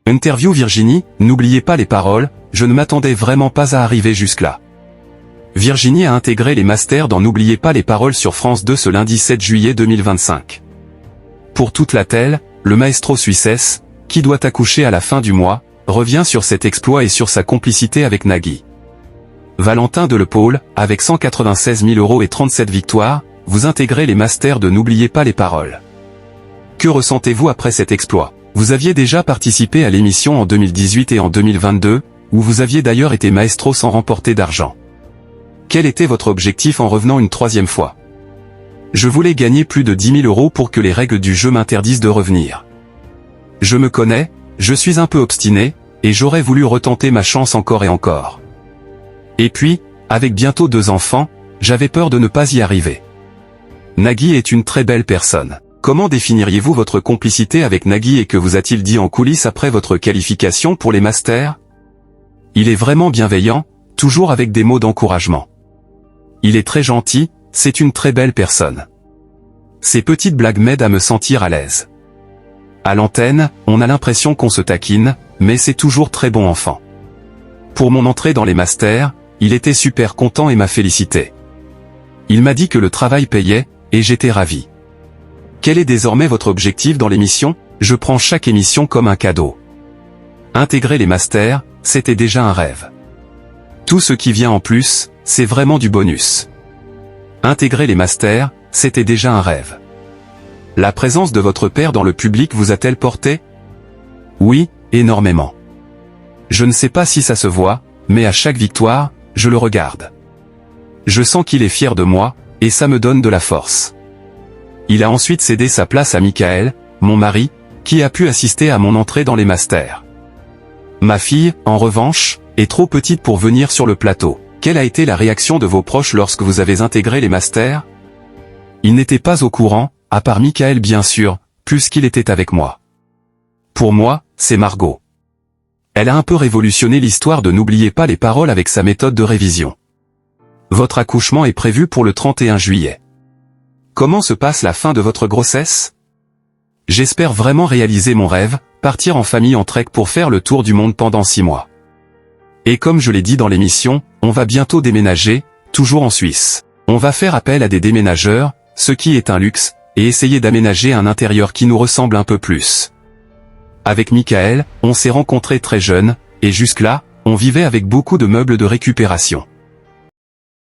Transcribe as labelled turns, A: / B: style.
A: Interview Virginie, n'oubliez pas les paroles, je ne m'attendais vraiment pas à arriver jusque-là. Virginie a intégré les masters dans N'oubliez pas les paroles sur France 2 ce lundi 7 juillet 2025. Pour toute la télé, le maestro suissesse, qui doit accoucher à la fin du mois, revient sur cet exploit et sur sa complicité avec Nagui. Valentin Delepaule, avec 196 000 € et 37 victoires, vous intégrez les masters de N'oubliez pas les paroles. Que ressentez-vous après cet exploit? Vous aviez déjà participé à l'émission en 2018 et en 2022, où vous aviez d'ailleurs été maestro sans remporter d'argent. Quel était votre objectif en revenant une troisième fois? Je voulais gagner plus de 10 000 € pour que les règles du jeu m'interdisent de revenir. Je me connais, je suis un peu obstiné, et j'aurais voulu retenter ma chance encore et encore. Et puis, avec bientôt 2 enfants, j'avais peur de ne pas y arriver. Nagui est une très belle personne. Comment définiriez-vous votre complicité avec Nagui et que vous a-t-il dit en coulisses après votre qualification pour les masters? Il est vraiment bienveillant, toujours avec des mots d'encouragement. Il est très gentil, c'est une très belle personne. Ces petites blagues m'aident à me sentir à l'aise. À l'antenne, on a l'impression qu'on se taquine, mais c'est toujours très bon enfant. Pour mon entrée dans les masters, il était super content et m'a félicité. Il m'a dit que le travail payait, et j'étais ravi. Quel est désormais votre objectif dans l'émission? Je prends chaque émission comme un cadeau. Intégrer les masters, c'était déjà un rêve. Tout ce qui vient en plus, c'est vraiment du bonus. Intégrer les masters, c'était déjà un rêve. La présence de votre père dans le public vous a-t-elle porté? Oui, énormément. Je ne sais pas si ça se voit, mais à chaque victoire, je le regarde. Je sens qu'il est fier de moi, et ça me donne de la force. Il a ensuite cédé sa place à Michael, mon mari, qui a pu assister à mon entrée dans les masters. Ma fille, en revanche, est trop petite pour venir sur le plateau. Quelle a été la réaction de vos proches lorsque vous avez intégré les masters? Ils n'étaient pas au courant, à part Michael bien sûr, puisqu'il était avec moi. Pour moi, c'est Margot. Elle a un peu révolutionné l'histoire de N'oubliez pas les paroles avec sa méthode de révision. Votre accouchement est prévu pour le 31 juillet. Comment se passe la fin de votre grossesse? J'espère vraiment réaliser mon rêve, partir en famille en trek pour faire le tour du monde pendant 6 mois. Et comme je l'ai dit dans l'émission, on va bientôt déménager, toujours en Suisse. On va faire appel à des déménageurs, ce qui est un luxe, et essayer d'aménager un intérieur qui nous ressemble un peu plus. Avec Michael, on s'est rencontrés très jeunes, et jusque-là, on vivait avec beaucoup de meubles de récupération.